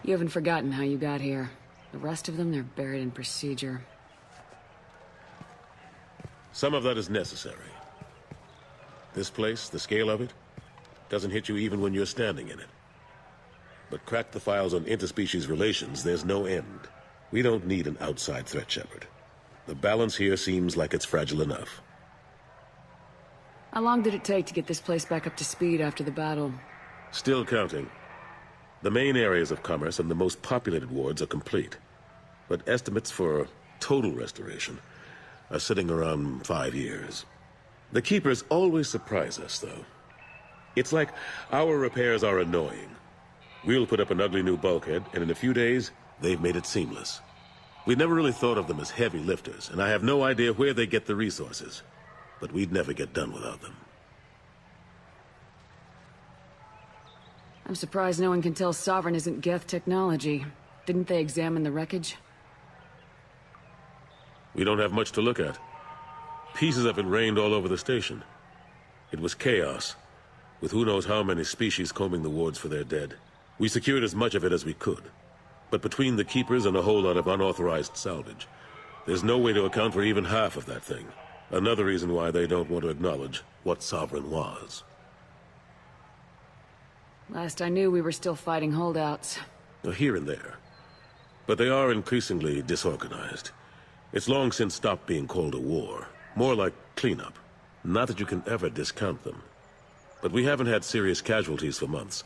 You haven't forgotten how you got here. The rest of them, they're buried in procedure. Some of that is necessary. This place, the scale of it, doesn't hit you even when you're standing in it. But crack the files on interspecies relations, there's no end. We don't need an outside threat, Shepard. The balance here seems like it's fragile enough. How long did it take to get this place back up to speed after the battle? Still counting. The main areas of commerce and the most populated wards are complete. But estimates for total restoration are sitting around 5 years. The Keepers always surprise us, though. It's like our repairs are annoying. We'll put up an ugly new bulkhead, and in a few days, they've made it seamless. We never really thought of them as heavy lifters, and I have no idea where they get the resources. But we'd never get done without them. I'm surprised no one can tell Sovereign isn't Geth technology. Didn't they examine the wreckage? We don't have much to look at. Pieces of it rained all over the station. It was chaos, with who knows how many species combing the wards for their dead. We secured as much of it as we could. But between the Keepers and a whole lot of unauthorized salvage, there's no way to account for even half of that thing. Another reason why they don't want to acknowledge what Sovereign was. Last I knew, we were still fighting holdouts. Here and there. But they are increasingly disorganized. It's long since stopped being called a war. More like cleanup. Not that you can ever discount them. But we haven't had serious casualties for months.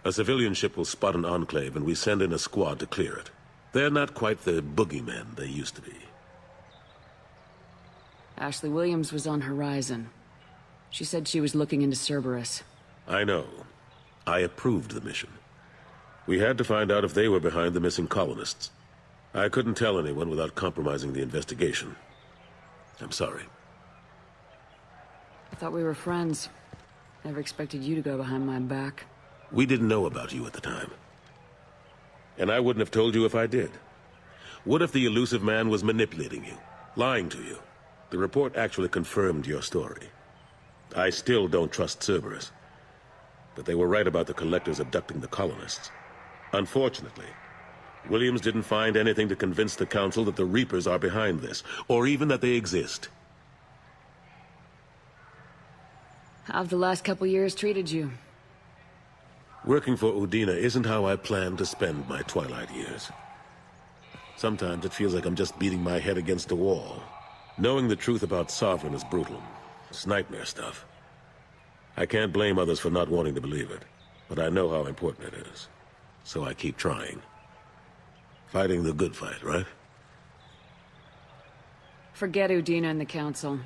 A civilian ship will spot an enclave and we send in a squad to clear it. They're not quite the boogeymen they used to be. Ashley Williams was on Horizon. She said she was looking into Cerberus. I know. I approved the mission. We had to find out if they were behind the missing colonists. I couldn't tell anyone without compromising the investigation. I'm sorry. I thought we were friends. Never expected you to go behind my back. We didn't know about you at the time. And I wouldn't have told you if I did. What if the elusive man was manipulating you, lying to you? The report actually confirmed your story. I still don't trust Cerberus. But they were right about the collectors abducting the colonists. Unfortunately, Williams didn't find anything to convince the Council that the Reapers are behind this, or even that they exist. How have the last couple years treated you? Working for Udina isn't how I planned to spend my twilight years. Sometimes it feels like I'm just beating my head against a wall. Knowing the truth about Sovereign is brutal. It's nightmare stuff. I can't blame others for not wanting to believe it, but I know how important it is. So I keep trying. Fighting the good fight, right? Forget Udina and the Council.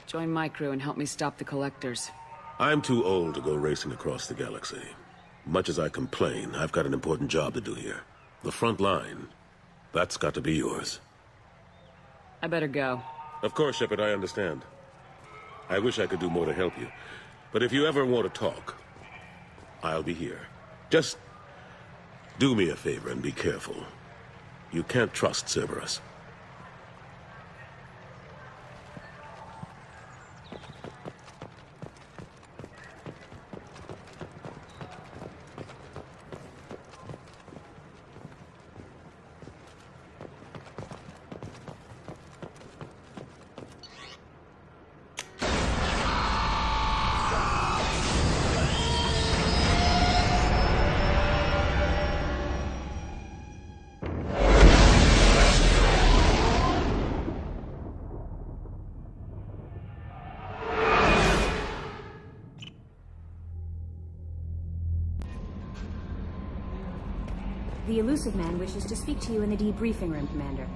Join my crew and help me stop the collectors. I'm too old to go racing across the galaxy. Much as I complain, I've got an important job to do here. The front line, that's got to be yours. I better go. Of course, Shepard, I understand. I wish I could do more to help you. But if you ever want to talk, I'll be here. Just do me a favor and be careful. You can't trust Cerberus. The elusive man wishes to speak to you in the debriefing room, Commander.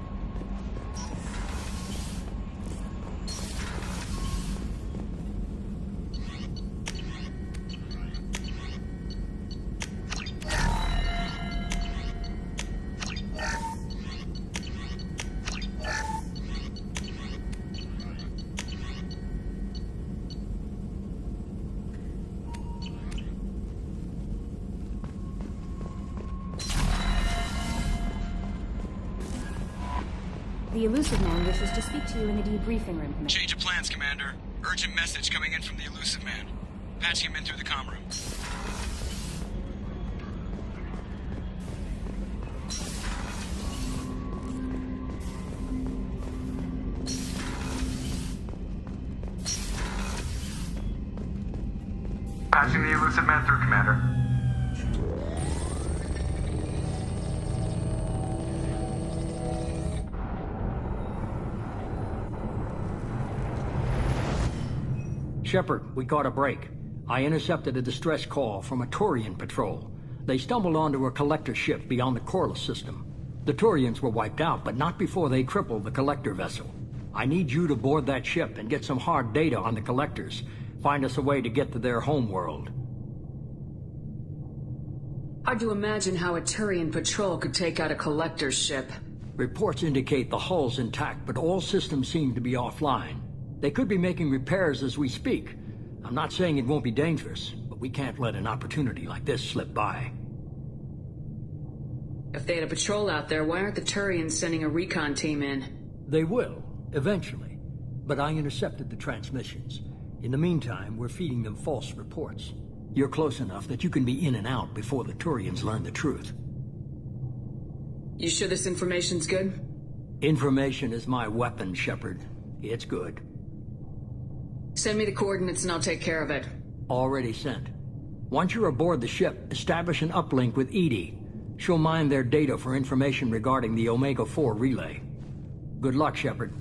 The elusive man wishes to speak to you in the debriefing room, Commander. Change of plans, Commander. Urgent message coming in from the elusive man. Patching him in through the comm room. Patching the elusive man through, Commander. Shepard, we caught a break. I intercepted a distress call from a Turian patrol. They stumbled onto a collector ship beyond the Corliss system. The Turians were wiped out, but not before they crippled the collector vessel. I need you to board that ship and get some hard data on the collectors. Find us a way to get to their homeworld. Hard to imagine how a Turian patrol could take out a collector's ship. Reports indicate the hull's intact, but all systems seem to be offline. They could be making repairs as we speak. I'm not saying it won't be dangerous, but we can't let an opportunity like this slip by. If they had a patrol out there, why aren't the Turians sending a recon team in? They will, eventually. But I intercepted the transmissions. In the meantime, we're feeding them false reports. You're close enough that you can be in and out before the Turians learn the truth. You sure this information's good? Information is my weapon, Shepard. It's good. Send me the coordinates and I'll take care of it. Already sent. Once you're aboard the ship, establish an uplink with Edie. She'll mine their data for information regarding the Omega-4 relay. Good luck, Shepard.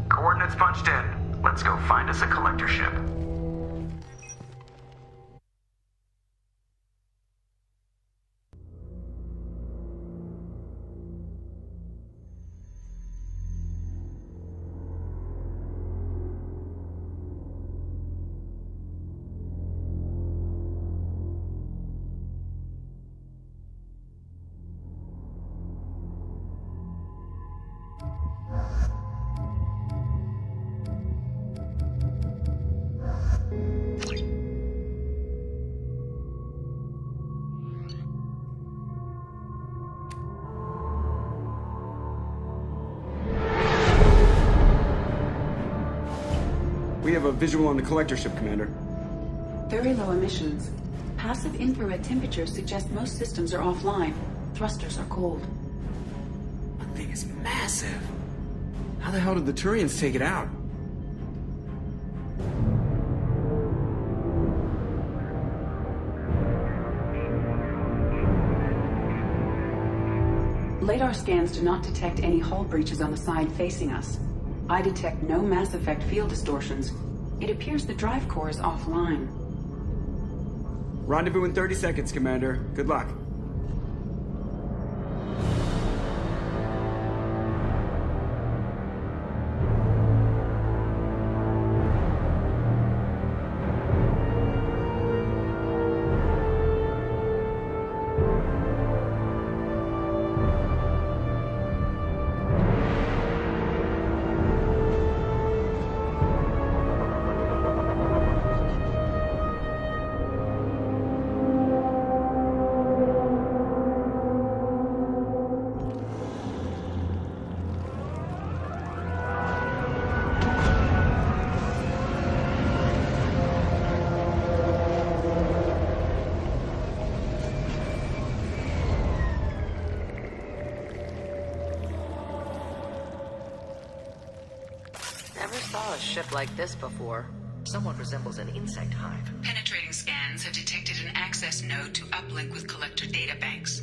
Coordinates punched in. Let's go find us a collector ship. We have a visual on the collector ship, Commander. Very low emissions. Passive infrared temperatures suggest most systems are offline. Thrusters are cold. That thing is massive. How the hell did the Turians take it out? Radar scans do not detect any hull breaches on the side facing us. I detect no Mass Effect field distortions. It appears the drive core is offline. Rendezvous in 30 seconds, Commander. Good luck. Ship like this before. Somewhat resembles an insect hive. Penetrating scans have detected an access node to uplink with collector databanks.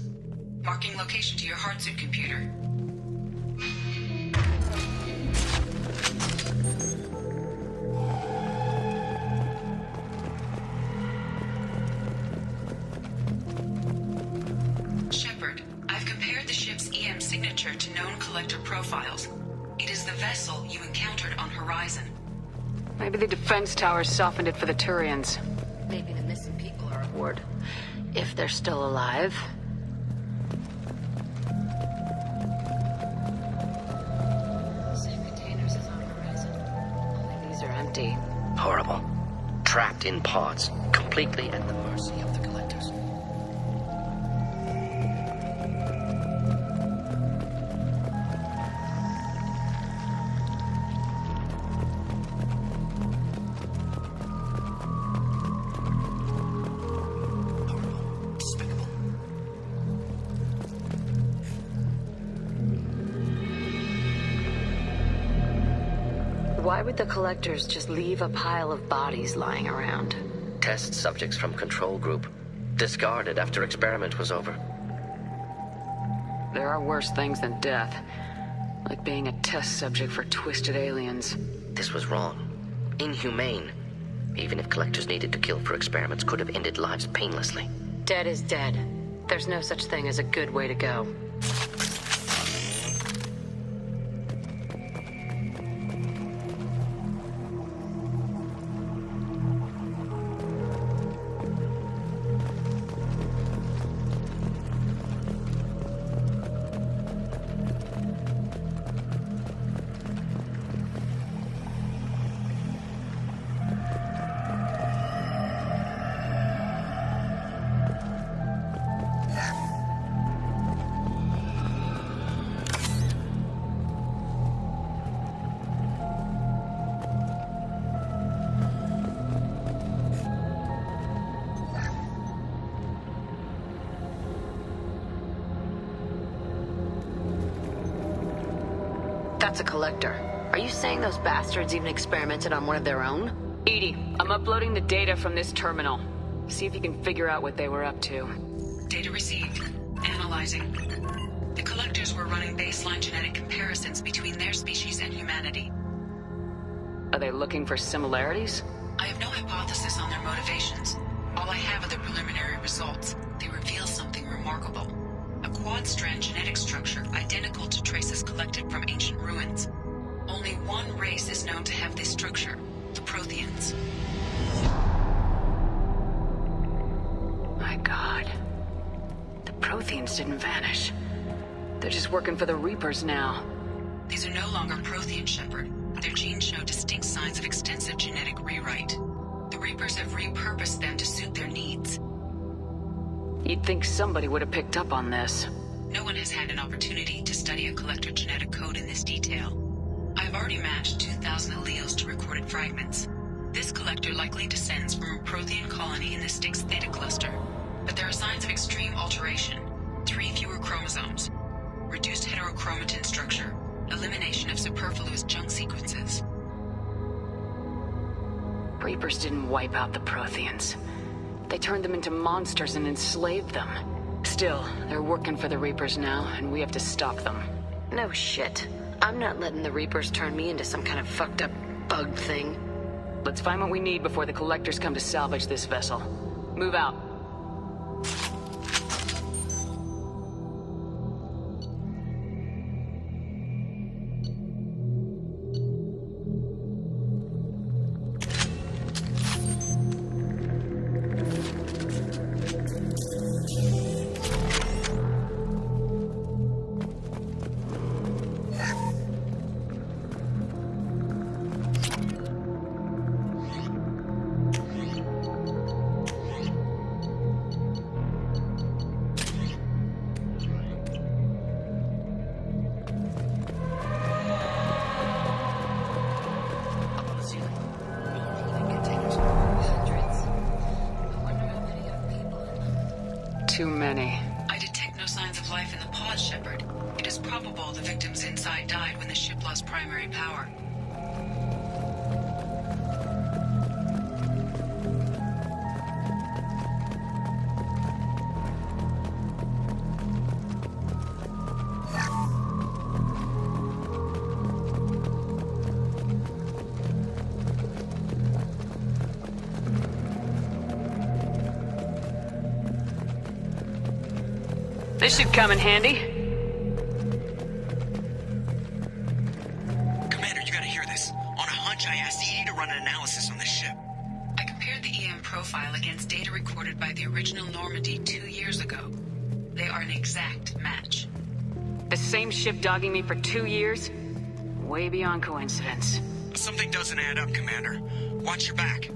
Marking location to your hardsuit computer. Shepard, I've compared the ship's EM signature to known collector profiles. It is the vessel you encountered on Horizon. Maybe the defense towers softened it for the Turians. Maybe the missing people are aboard. If they're still alive. Same containers as on Horizon. Only these are empty. Horrible. Trapped in pods. Completely at the mercy of the collectors. why would the collectors just leave a pile of bodies lying around? Test subjects from control group. Discarded after experiment was over. There are worse things than death. Like being a test subject for twisted aliens. This was wrong. Inhumane. Even if collectors needed to kill for experiments, could have ended lives painlessly. Dead is dead. There's no such thing as a good way to go. That's a collector. Are you saying those bastards even experimented on one of their own? Edie, I'm uploading the data from this terminal. See if you can figure out what they were up to. Data received. Analyzing. The collectors were running baseline genetic comparisons between their species and humanity. Are they looking for similarities? I have no hypothesis on their motivations. All I have are the preliminary results. They reveal something remarkable. A quad-strand genetic structure identical to traces collected from ancient ruins. Only one race is known to have this structure, the Protheans. My God. The Protheans didn't vanish. They're just working for the Reapers now. These are no longer Prothean, Shepard. Their genes show distinct signs of extensive genetic rewrite. The Reapers have repurposed them to suit their needs. You'd think somebody would have picked up on this. No one has had an opportunity to study a collector genetic code in this detail. I've already matched 2,000 alleles to recorded fragments. This collector likely descends from a Prothean colony in the Styx Theta cluster, but there are signs of extreme alteration. 3 fewer chromosomes, reduced heterochromatin structure, elimination of superfluous junk sequences. Reapers didn't wipe out the Protheans. They turned them into monsters and enslaved them. Still, they're working for the Reapers now, and we have to stop them. No shit. I'm not letting the Reapers turn me into some kind of fucked up bug thing. Let's find what we need before the collectors come to salvage this vessel. Move out. Too many. I detect no signs of life in the pod, Shepard. It is probable the victims inside died when the ship lost primary power. This should come in handy. Commander, you gotta hear this. On a hunch, I asked Edie to run an analysis on this ship. I compared the EM profile against data recorded by the original Normandy 2 years ago. They are an exact match. The same ship dogging me for 2 years? Way beyond coincidence. Something doesn't add up, Commander. Watch your back.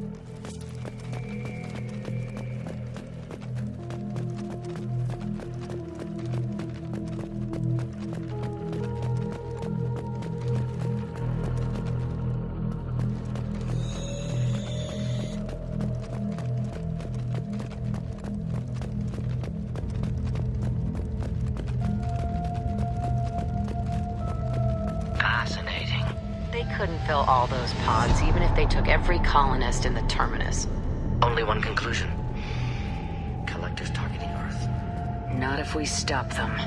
couldn't fill all those pods, even if they took every colonist in the terminus. Only one conclusion. Collectors targeting Earth. Not if we stop them.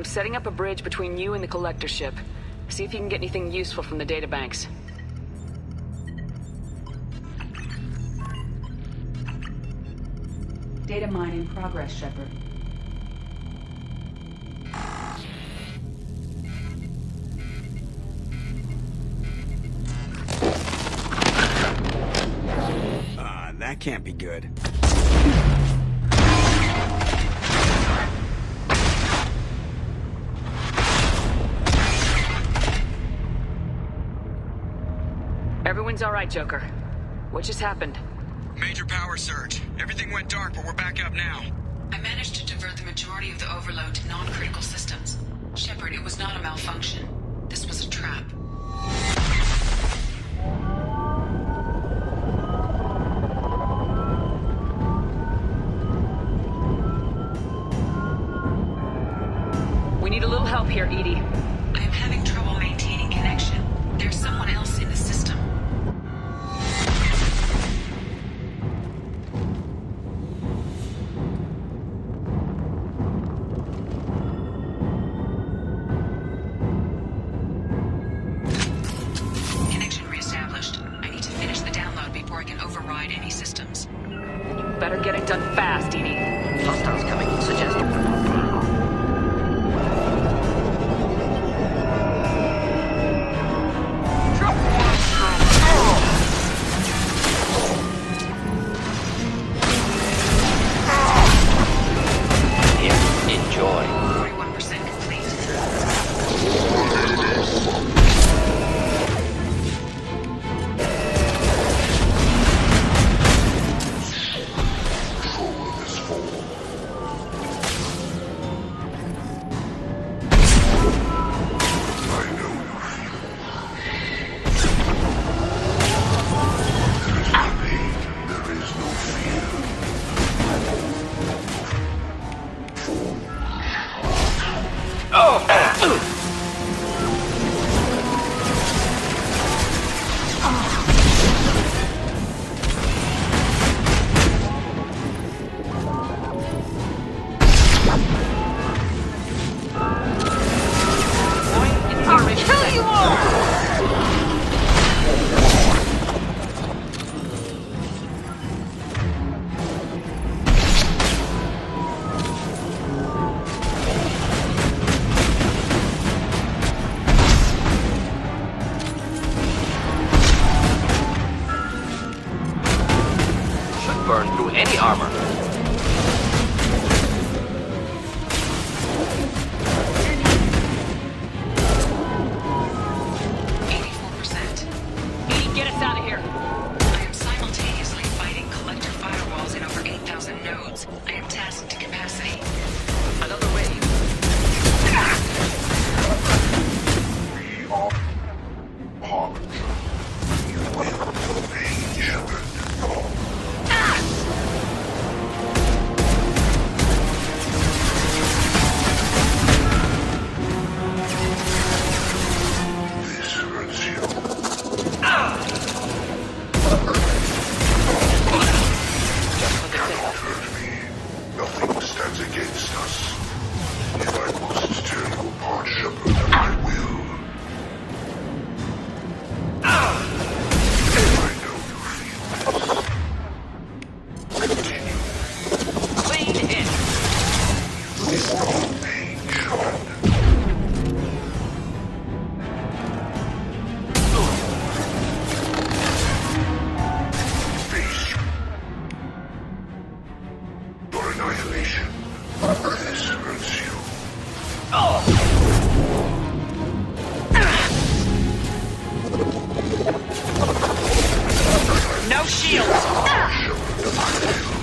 Setting up a bridge between you and the collector ship. See if you can get anything useful from the databanks. Data mine in progress, Shepard. That can't be good. Everyone's all right, Joker. What just happened? Major power surge. Everything went dark, but we're back up now. I managed to divert the majority of the overload to non-critical systems. Shepard, it was not a malfunction. This was a trap. We need a little help here, Edie. I am having trouble maintaining connection. There's someone else in the system. Connection reestablished. I need to finish the download before I can override any systems. Then you better get it done fast, Edie. Hostiles coming. Suggest burn through any armor. Get us out of here. I am simultaneously fighting collector firewalls in over 8,000 nodes. I am tasked to capacity. Another wave. We are harbinger. You will remain Shepard. This hurts you. Nothing stands against us. If I must tear you apart, Shepard, I will. I know you feel this. Continue. Clean hit. It's no pain, Shepard. Face your annihilation. This hurts you. No shields! Shepard,